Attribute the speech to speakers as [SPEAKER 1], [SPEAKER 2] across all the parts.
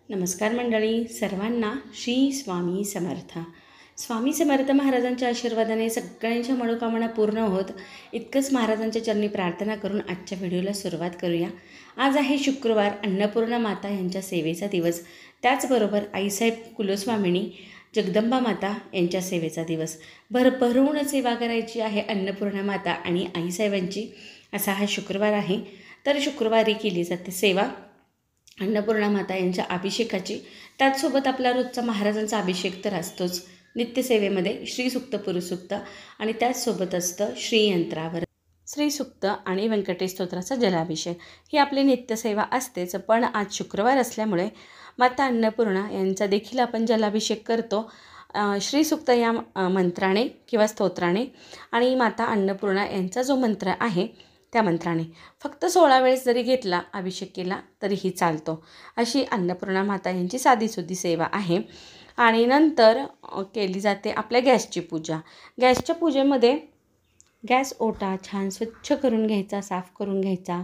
[SPEAKER 1] नमस्कार मंडळी, सर्वांना श्री स्वामी समर्थ. स्वामी समर्थ महाराजांच्या आशीर्वादाने सगळ्यांच्या मनोकामना पूर्ण होत इतकंच महाराजांच्या चरणी प्रार्थना करून आजच्या व्हिडिओला सुरुवात करूया. आज आहे शुक्रवार, अन्नपूर्णा माता यांच्या सेवेचा दिवस. त्याचबरोबर आईसाहेब कुलस्वामिनी जगदंबा माता यांच्या सेवेचा दिवस. भरभरून सेवा करायची आहे अन्नपूर्णा माता आणि आईसाहेबांची. असा हा शुक्रवार आहे. तर शुक्रवारी केली जाते सेवा अन्नपूर्णा माता यांच्या अभिषेकाची. त्याचसोबत आपला रोजचा महाराजांचा अभिषेक तर असतोच. नित्यसेवेमध्ये श्रीसुक्त, पुरुषसुक्त आणि त्याचसोबत असतं श्रीयंत्रावर श्रीसुक्त आणि व्यंकटेश स्तोत्राचा जलाभिषेक. ही आपली नित्यसेवा असतेच. पण आज शुक्रवार असल्यामुळे माता अन्नपूर्णा यांचा देखील आपण जलाभिषेक करतो श्रीसुक्त या मंत्राने किंवा स्तोत्राने. आणि माता अन्नपूर्णा यांचा जो मंत्र आहे त्या मंत्राने फक्त 16 वेळेस जरी घेतला, अभिषेक केला तरीही चालतो. अशी अन्नपूर्णा माता यांची साधीसुधी सेवा आहे. आणि नंतर केली जाते आपल्या गॅसची पूजा. गॅसच्या पूजेमध्ये गॅस ओटा छान स्वच्छ करून घ्यायचा, साफ करून घ्यायचा.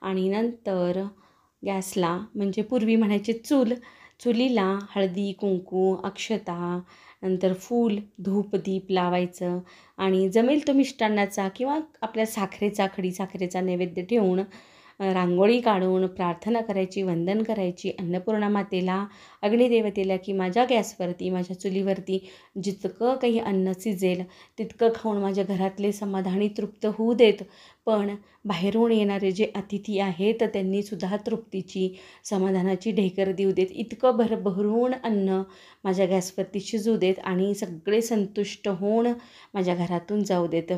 [SPEAKER 1] आणि नंतर गॅसला म्हणजे पूर्वी म्हणायचे चुलीला हळदी, कुंकू, अक्षता, नंतर फूल, धूप, दीप लावायचं. आणि जमेल तो मिष्टान्नाचा किंवा आपल्या साखरेचा, खडी साखरेचा नैवेद्य ठेवून रांगोळी काढून प्रार्थना करायची, वंदन करायची अन्नपूर्णा मातेला, अग्निदेवतेला, की माझ्या गॅसवरती, माझ्या चुलीवरती जितकं काही अन्न शिजेल तितकं खाऊन माझ्या घरातले समाधानी तृप्त होऊ देत. पण बाहेरून येणारे जे अतिथी आहेत त्यांनीसुद्धा तृप्तीची, समाधानाची ढेकर देऊ देत. इतकं भरभरून अन्न माझ्या गॅसवरती शिजू देत आणि सगळे संतुष्ट होऊन माझ्या घरातून जाऊ देत.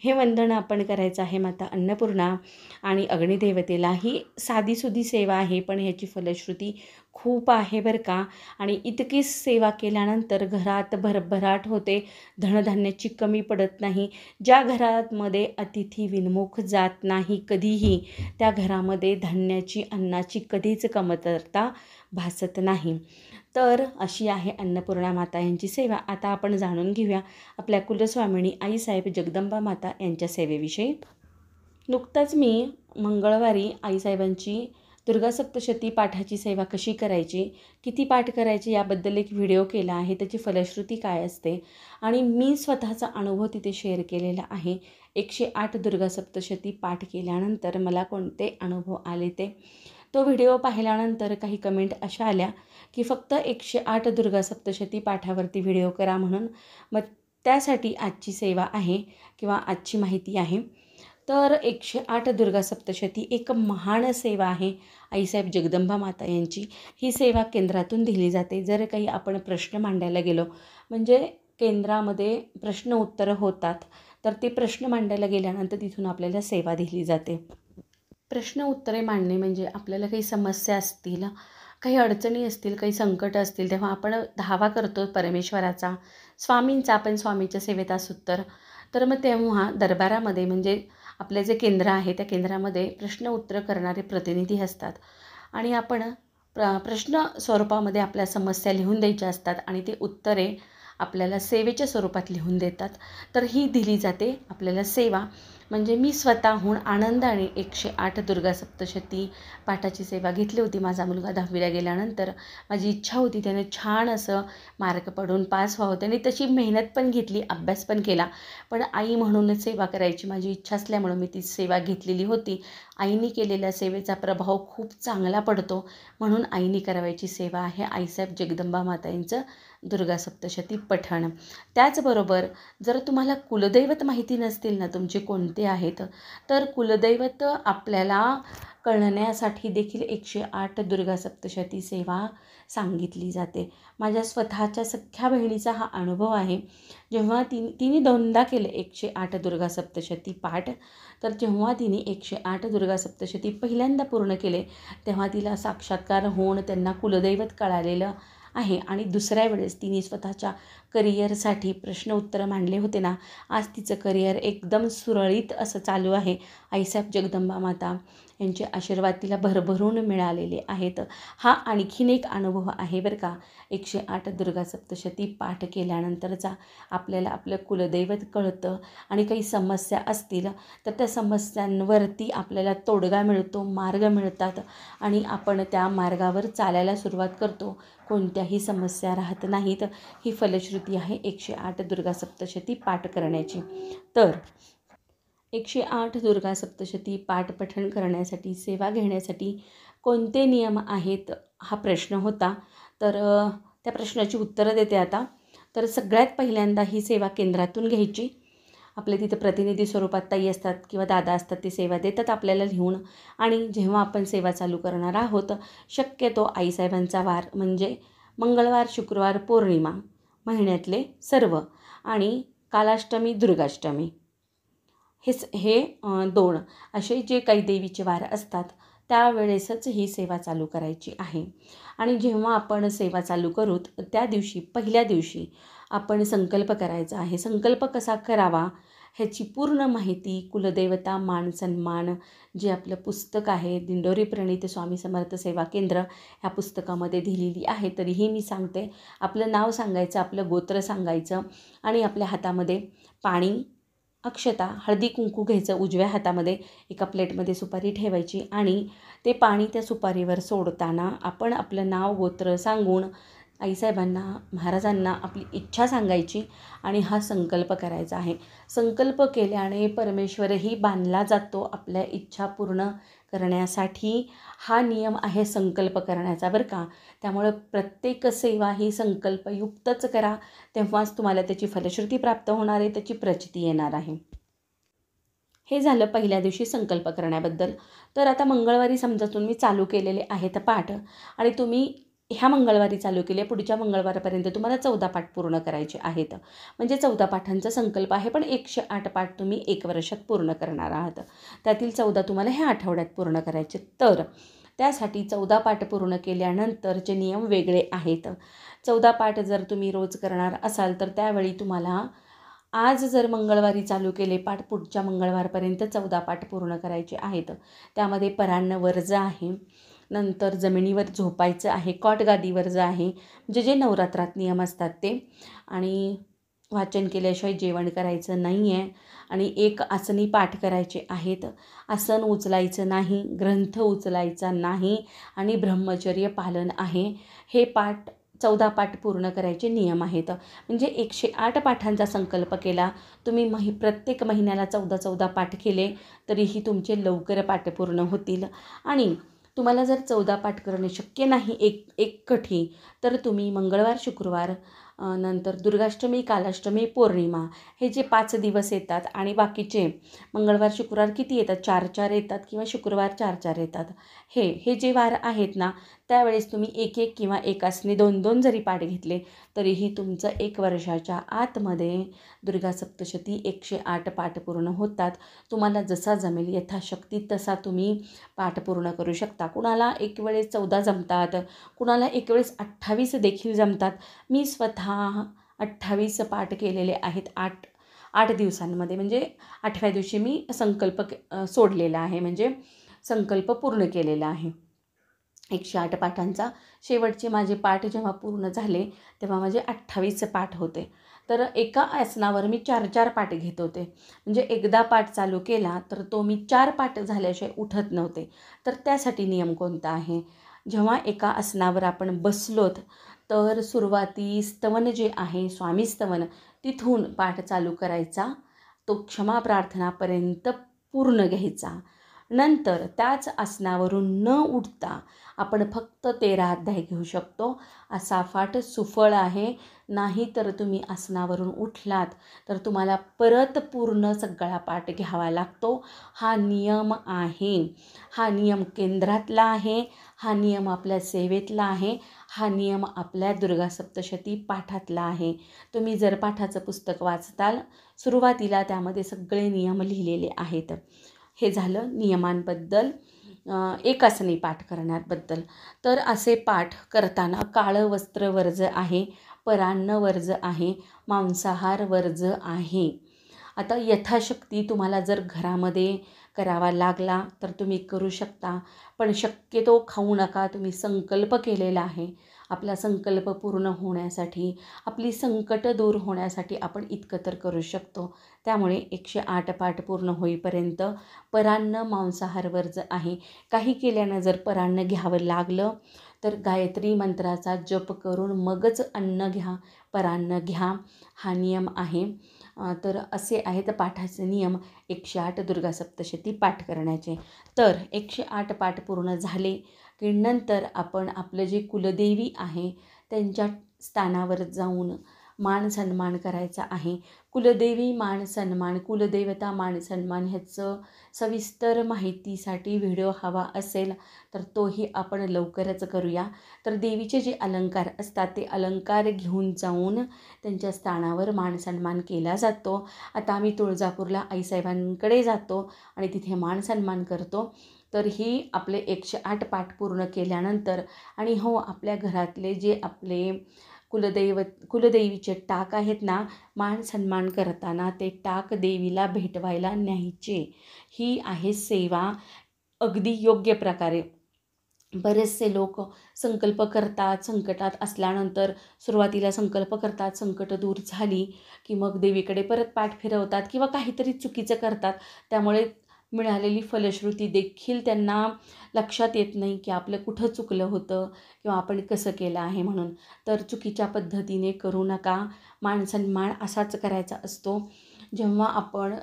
[SPEAKER 1] हे वंदन आपण करायचं आहे माता अन्नपूर्णा आणि अग्निदेवतेला. ही साधीसुधी सेवा आहे, पण ह्याची फलश्रुती खूप आहे बरं का. आणि इतकीच सेवा केल्यानंतर घरात भरभराट होते, धनधान्याची कमी पडत नाही. ज्या घरामध्ये अतिथी विनमुख जात नाही कधीही, त्या घरामध्ये धान्याची, अन्नाची कधीच कमतरता भासत नाही. तर अशी आहे अन्नपूर्णा माता यांची सेवा. आता आपण जाणून घेऊया आपल्या कुलस्वामिनी आईसाहेब जगदंबा माता यांच्या सेवेविषयी. नुकताच मी मंगळवारी आईसाहेबांची दुर्गा सप्तशती पाठाची सेवा कशी करायची, किती पाठ करायचे याबद्दल एक व्हिडिओ केला आहे. त्याची फलश्रुती काय असते आणि मी स्वतःचा अनुभव तिथे शेअर केलेला आहे. 108 दुर्गा सप्तशती पाठ केल्यानंतर मला कोणते अनुभव आले तो व्हिडिओ पाहिल्यानंतर काही कमेंट अशा आल्या की फक्त 108 दुर्गा सप्तशती पाठावरती व्हिडिओ करा म्हणून. मग त्यासाठी आजची सेवा आहे किंवा आजची माहिती आहे. तर 108 दुर्गा सप्तशती एक महान सेवा आहे आईसाहेब जगदंबा माता यांची. ही सेवा केंद्रातून दिली जाते. जर काही आपण प्रश्न मांडायला गेलो, म्हणजे केंद्रामध्ये प्रश्न उत्तरं होतात, तर ते प्रश्न मांडायला गेल्यानंतर तिथून आपल्याला सेवा दिली जाते. प्रश्न उत्तरे मांडणे म्हणजे आपल्याला काही समस्या असतील, काही अडचणी असतील, काही संकट असतील, तेव्हा आपण धावा करतो परमेश्वराचा, स्वामींचा. आपण स्वामीच्या सेवेत असू तर मग तेव्हा दरबारामध्ये म्हणजे आपले जे केंद्र आहे त्या केंद्रामध्ये प्रश्न उत्तर करणारे प्रतिनिधी असतात. आणि आपण प्रश्न स्वरूपामध्ये आपल्या समस्या लिहून द्यायच्या असतात आणि ते उत्तरे आपल्याला सेवेच्या स्वरूपात लिहून देतात. तर ही दिली जाते आपल्याला सेवा. म्हणजे मी स्वतःहून आनंदाने 108 दुर्गा सप्तशती पाठाची सेवा घेतली होती. माझा मुलगा 10वीला गेल्यानंतर माझी इच्छा होती त्याने छान असं मार्क पडून पास व्हावं. त्याने तशी मेहनत पण घेतली, अभ्यास पण केला. पण आई म्हणूनच सेवा करायची माझी इच्छा असल्यामुळं मी ती सेवा घेतलेली होती. आईने केलेल्या सेवेचा प्रभाव खूप चांगला पडतो म्हणून आईने करावायची सेवा आहे आईसाहेब जगदंबा माता यांचं दुर्गा सप्तशती पठण. त्याचबरोबर जर तुम्हाला कुलदैवत माहिती नसतील ना तुमचे कोणते आहेत, तर कुलदैवत आपल्याला कळण्यासाठी देखील 108 दुर्गा सप्तशती सेवा सांगितली जाते. माझ्या स्वतःच्या सख्ख्या बहिणीचा हा अनुभव आहे. जेव्हा तिने 2दा केले 108 दुर्गा सप्तशती पाठ, तर जेव्हा तिने 108 दुर्गा सप्तशती पहिल्यांदा पूर्ण केले तेव्हा तिला साक्षात्कार होऊन त्यांना कुलदैवत कळालेलं आहे. आणि दुसऱ्या वेळेस तिने स्वतःच्या करिअरसाठी प्रश्न उत्तरं मांडले होते ना, आज तिचं करिअर एकदम सुरळीत असं चालू आहे. आईसाहेब जगदंबा माता यांचे आशीर्वाद तिला भरभरून मिळालेले आहेत. हा आणखीन एक अनुभव आहे बरं का. 108 दुर्गा सप्तशती पाठ केल्यानंतरचा आपल्याला आपलं कुलदैवत कळतं आणि काही समस्या असतील तर त्या समस्यांवरती आपल्याला तोडगा मिळतो, मार्ग मिळतात आणि आपण त्या मार्गावर चालायला सुरुवात करतो. कोणत्याही समस्या राहत नाहीत. ही फलश्रुती आहे 108 दुर्गा सप्तशती पाठ करण्याची. तर 108 दुर्गा सप्तशती पाठ पठण करण्यासाठी, सेवा घेण्यासाठी कोणते नियम आहेत हा प्रश्न होता. तर त्या प्रश्नाची उत्तरं देते आता. तर सगळ्यात पहिल्यांदा ही सेवा केंद्रातून घ्यायची. आपले तिथं प्रतिनिधी स्वरूपात ताई असतात किंवा दादा असतात, ते सेवा देतात आपल्याला लिहून. आणि जेव्हा आपण सेवा चालू करणार आहोत, शक्यतो आईसाहेबांचा वार म्हणजे मंगळवार, शुक्रवार, पौर्णिमा महिन्यातले सर्व आणि कालाष्टमी, दुर्गाष्टमी हे 2 असे जे काही देवीचे वार असतात त्यावेळेसच ही सेवा चालू करायची आहे. आणि जेव्हा आपण सेवा चालू करू त्या दिवशी, पहिल्या दिवशी आपण संकल्प करायचा आहे. संकल्प कसा करावा ह्याची पूर्ण माहिती कुलदेवता मान सन्मान जे आपलं पुस्तक आहे, दिंडोरी प्रणीत स्वामी समर्थ सेवा केंद्र ह्या पुस्तकामध्ये दिलेली आहे. तरीही मी सांगते, आपलं नाव सांगायचं, आपलं गोत्र सांगायचं आणि आपल्या हातामध्ये पाणी, अक्षता, हळदी कुंकू घ्यायचं. उजव्या हातामध्ये एका प्लेटमध्ये सुपारी ठेवायची आणि ते पाणी त्या सुपारीवर सोडताना आपण आपलं नाव, गोत्र सांगून आईसाहेबांना, महाराजांना आपली इच्छा सांगायची आणि हा संकल्प करायचा आहे. संकल्प केल्याने परमेश्वरही बांधला जातो आपल्या इच्छा पूर्ण करण्यासाठी. हा नियम आहे संकल्प करण्याचा बरं का. त्यामुळं प्रत्येक सेवा ही संकल्पयुक्तच करा, तेव्हाच तुम्हाला त्याची फलश्रुती प्राप्त होणार आहे, त्याची प्रचिती येणार आहे. हे झालं पहिल्या दिवशी संकल्प करण्याबद्दल. तर आता मंगळवारी समजा तुम्ही चालू केलेले आहेत पाठ आणि तुम्ही ह्या मंगळवारी चालू केले, पुढच्या मंगळवारपर्यंत तुम्हाला 14 पाठ पूर्ण करायचे आहेत. म्हणजे 14 पाठांचा संकल्प आहे, पण 108 पाठ तुम्ही 1 वर्षात पूर्ण करणार आहात. त्यातील 14 तुम्हाला ह्या आठवड्यात पूर्ण करायचे. तर त्यासाठी 14 पाठ पूर्ण केल्यानंतरचे नियम वेगळे आहेत. 14 पाठ जर तुम्ही रोज करणार असाल तर त्यावेळी तुम्हाला आज जर मंगळवारी चालू केले पाठ, पुढच्या मंगळवारपर्यंत 14 पाठ पूर्ण करायचे आहेत. त्यामध्ये परान्न वर्ज आहे, नंतर जमिनीवर झोपायचं आहे, कॉट गादीवर आहे, म्हणजे जे नवरात्रात नियम असतात ते, आणि वाचन केल्याशिवाय जेवण करायचं नाही आहे आणि 1 आसनी पाठ करायचे आहेत. आसन उचलायचं नाही, ग्रंथ उचलायचा नाही आणि ब्रह्मचर्य पालन आहे. हे 14 पाठ पूर्ण करायचे नियम आहेत. म्हणजे 108 पाठांचा संकल्प केला तुम्ही, प्रत्येक महिन्याला 14 पाठ केले तरीही तुमचे लवकर पाठ पूर्ण होतील. आणि तुम्हाला जर 14 पाठ करणे शक्य नाही एकठी, तर तुम्ही मंगळवार, शुक्रवार, नंतर दुर्गाष्टमी, कालाष्टमी, पौर्णिमा हे जे 5 दिवस येतात आणि बाकीचे मंगळवार, शुक्रवार किती येतात, 4-4 येतात किंवा शुक्रवार 4-4 येतात. हे जे वार आहेत ना, त्यावेळेस तुम्ही 1-1 किंवा 1 आसने 2-2 जरी पाठ घेतले तरीही तुमचं 1 वर्षाच्या आतमध्ये दुर्गा सप्तशती 108 पाठ पूर्ण होतात. तुम्हाला जसा जमेल यथाशक्ती तसा तुम्ही पाठ पूर्ण करू शकता. कुणाला एक वेळेस 14 जमतात, कुणाला एक वेळेस 28 देखील जमतात. मी स्वतः 28 पाठ केलेले आहेत 8 दिवसांमध्ये. म्हणजे 8व्या दिवशी मी संकल्प सोडलेला आहे, म्हणजे संकल्प पूर्ण केलेला आहे 108 पाठांचा. शेवटचे माझे पाठ जेव्हा पूर्ण झाले तेव्हा माझे 28 पाठ होते. तर एका आसनावर मी 4-4 पाठ घेत होते. म्हणजे एकदा पाठ चालू केला तर तो मी 4 पाठ झाल्याशिवाय उठत नव्हते. तर त्यासाठी नियम कोणता आहे, जेव्हा एका आसनावर आपण बसलोत तर सुरुवातीस स्तवन जे आहे, स्वामी स्तवन, तिथून पाठ चालू करायचा, तो क्षमा प्रार्थनापर्यंत पूर्ण घ्यायचा. नंतर त्याच आसनावरून न उठता आपण फक्त 13 अध्याय घेऊ शकतो. असा पाठ सुफळ आहे. नाही तर तुम्ही आसनावरून उठलात तर तुम्हाला परत पूर्ण सगळा पाठ घ्यावा लागतो. हा नियम आहे. हा नियम केंद्रातला आहे, हा नियम आपल्या सेवेतला आहे, हा नियम आपल्या दुर्गा सप्तशती पाठातला आहे. तुम्ही जर पाठाचं पुस्तक वाचताल, सुरुवातीला त्यामध्ये सगळे नियम लिहिलेले आहेत. हे झालं नियमांबद्दल, एकासनी पाठ करण्याबद्दल. तर असे पाठ करताना काळं वस्त्र वर्ज आहे, परान्न वर्ज आहे, मांसाहार वर्ज आहे आता यथाशक्ती तुम्हाला जर घरामध्ये करावा लागला तर तुम्ही करू शकता, पण शक्यतो खाऊ नका. तुम्ही संकल्प केलेला आहे, आपला संकल्प पूर्ण होण्यासाठी, आपली संकट दूर होण्यासाठी आपण इतकं तर करू शकतो. त्यामुळे 108 पाठ पूर्ण होईपर्यंत परान्न मांसाहारवर आहे. काही केल्यानं जर परान्न घ्यावं लागलं तर गायत्री मंत्राचा जप करून मगच अन्न घ्या, परान्न घ्या, हा नियम आहे. तर असे आहेत पाठाचे नियम 108 दुर्गा सप्तशती पाठ करण्याचे. तर 108 पाठ पूर्ण झाले की नंतर आपण आपलं जे कुलदेवी आहे त्यांच्या स्थानावर जाऊन मान सन्मान करायचा आहे. कुलदेवी मान सन्मान, कुलदेवता मान सन्मान ह्याचं सविस्तर माहितीसाठी व्हिडिओ हवा असेल तर तोही आपण लवकरच करूया. तर देवीचे जे अलंकार असतात ते अलंकार घेऊन जाऊन त्यांच्या स्थानावर मान सन्मान केला जातो. आता आम्ही तुळजापूरला आईसाहेबांकडे जातो आणि तिथे मान सन्मान करतो. तर ही आपले 108 पाठ पूर्ण केल्यानंतर आणि हो, आपल्या घरातले जे आपले कुलदेवीचे टाक आहेत ना, मान सन्मान करताना ते टाक देवीला भेटवायला न्यायचे. ही आहे सेवा अगदी योग्य प्रकारे. बरेचसे लोक संकल्प करतात, संकटात असल्यानंतर सुरुवातीला संकल्प करतात, संकट दूर झाली की मग देवीकडे परत पाठ फिरवतात किंवा काहीतरी चुकीचं करतात. त्यामुळे मिळालेली फलश्रुती देखील त्यांना लक्षात येत नाही की आपलं कुठं चुकलं होतं किंवा आपण कसं केलं आहे म्हणून. तर चुकीच्या पद्धतीने करू नका. मान सन्मान असाच करायचा असतो. जेव्हा आपण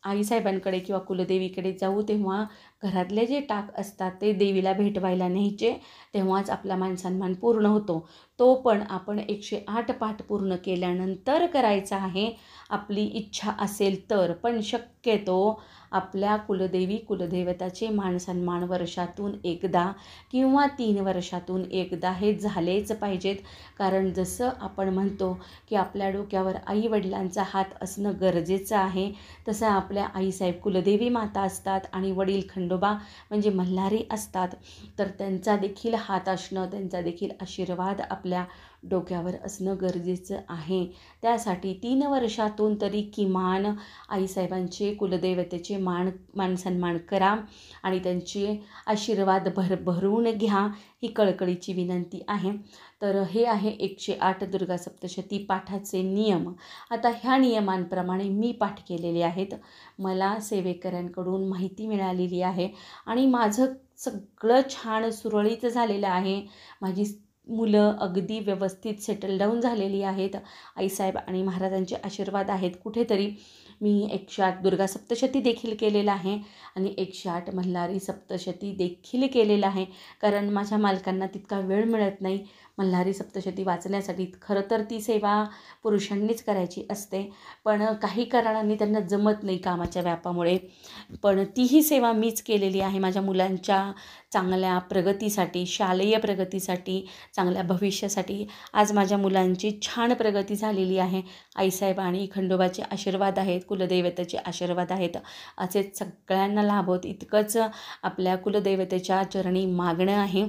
[SPEAKER 1] आईसाहेबांकडे किंवा कुलदेवीकडे जाऊ तेव्हा घरातले जे टाक असतात ते देवीला भेटवायला न्यायचे, तेव्हाच आपला मान सन्मान पूर्ण होतो. तो पण आपण 108 पाठ पूर्ण केल्यानंतर करायचा आहे, आपली इच्छा असेल तर. पण शक्यतो आपल्या कुलदेवताचे मान सन्मान वर्षातून एकदा किंवा 3 वर्षातून एकदा हे झालेच पाहिजेत. कारण जसं आपण म्हणतो की आपल्या डोक्यावर आईवडिलांचा हात असणं गरजेचं आहे, तसं आपल्या आईसाहेब कुलदेवी माता असतात आणि वडील खंडोबा म्हणजे मल्हारी असतात. तर त्यांचा देखील हात असणं, त्यांचा देखील आशीर्वाद आपल्या डोक्यावर असणं गरजेचं आहे. त्यासाठी 3 वर्षातून तरी किमान आईसाहेबांचे कुलदेवतेचे मान सन्मान करा आणि त्यांचे आशीर्वाद भरभरून घ्या, ही कळकळीची विनंती आहे. तर हे आहे 108 दुर्गा सप्तशती पाठाचे नियम. आता ह्या नियमांप्रमाणे मी पाठ केलेले आहेत. मला सेवेकऱ्यांकडून माहिती मिळालेली आहे आणि माझं सगळं छान सुरळीत झालेलं आहे. माझी मुलं अगदी व्यवस्थित सेटल डाऊन झालेली आहेत. आईसाहेब आणि महाराजांचे आशीर्वाद आहेत. कुठेतरी मी 108 दुर्गा सप्तशती देखील केलेला आहे आणि 108 मल्हारी सप्तशती देखील केलेला आहे. कारण माझ्या मालकांना तितका वेळ मिळत नाही मल्हारी सप्तशती वाचण्यासाठी. खरं तर ती सेवा पुरुषांनीच करायची असते, पण काही कारणांनी त्यांना जमत नाही कामाच्या व्यापामुळे. पण तीही सेवा मीच केलेली आहे माझ्या मुलांच्या चांगल्या प्रगतीसाठी, शालेय प्रगतीसाठी, चांगल्या भविष्यासाठी. आज माझ्या मुलांची छान प्रगती झालेली आहे. आईसाहेब आणि खंडोबाचे आशीर्वाद आहेत, कुलदेवतेचे आशीर्वाद आहेत. असेच सगळ्यांना लाभोत इतकंच आपल्या कुलदेवतेच्या चरणी मागणं आहे.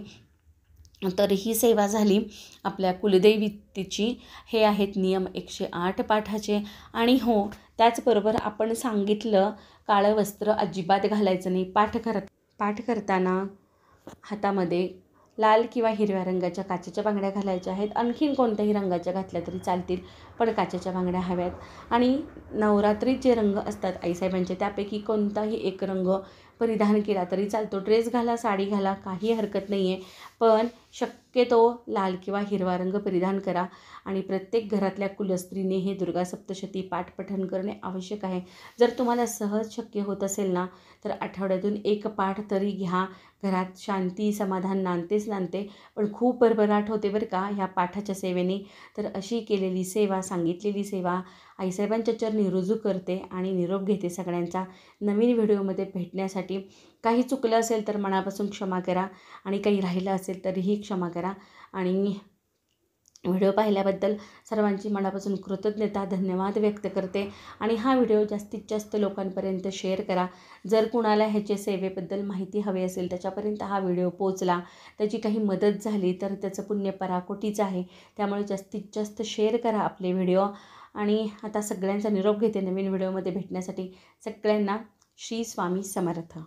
[SPEAKER 1] तर ही सेवा झाली आपल्या कुलदेवतेची. हे आहेत नियम 108 पाठाचे. आणि हो, त्याचबरोबर आपण सांगितलं काळं वस्त्र अजिबात घालायचं नाही. पाठ करताना हातामध्ये लाल किंवा हिरव्या रंगाच्या काचेच्या बांगड्या घालायच्या आहेत. आणखीन कोणत्याही रंगाच्या घातल्या तरी चालतील, पण काचेच्या बांगड्या हव्यात. आणि नवरात्रीत जे रंग असतात आईसाहेबांचे त्यापैकी कोणताही एक रंग परिधान केला तरी चालतो. ड्रेस घाला, साडी घाला, काही हरकत नाही आहे, पण शक्यतो लाल किंवा हिरवा रंग परिधान करा. आणि प्रत्येक घरातल्या कुलस्त्रीने हे दुर्गा सप्तशती पाठपठण करणे आवश्यक आहे. जर तुम्हाला सहज शक्य होत असेल ना तर आठवड्यातून 1 पाठ तरी घ्या. घरात शांती समाधान नांदतेच नांदते, पण खूप भरभराट होते बरं का ह्या पाठाच्या सेवेने. तर अशी केलेली सेवा, सांगितलेली सेवा आईसाहेबांच्या चरणी रुजू करते आणि निरोप घेते सगळ्यांचा. नवीन व्हिडिओमध्ये भेटण्यासाठी काही चुकलं असेल तर मनापासून क्षमा करा आणि काही राहिलं असेल तरीही क्षमा करा. आणि व्हिडिओ पाहिल्याबद्दल सर्वांची मनापासून कृतज्ञता, धन्यवाद व्यक्त करते. आणि हा व्हिडिओ जास्तीत जास्त लोकांपर्यंत शेअर करा. जर कुणाला ह्याच्या सेवेबद्दल माहिती हवी असेल, त्याच्यापर्यंत हा व्हिडिओ पोचला, त्याची काही मदत झाली तर त्याचं पुण्य पराकोटीचं आहे. त्यामुळे जास्तीत जास्त शेअर करा आपले व्हिडिओ. आणि आता सगळ्यांचा निरोप घेते. नवीन व्हिडिओमध्ये भेटण्यासाठी सगळ्यांना श्री स्वामी समर्थ.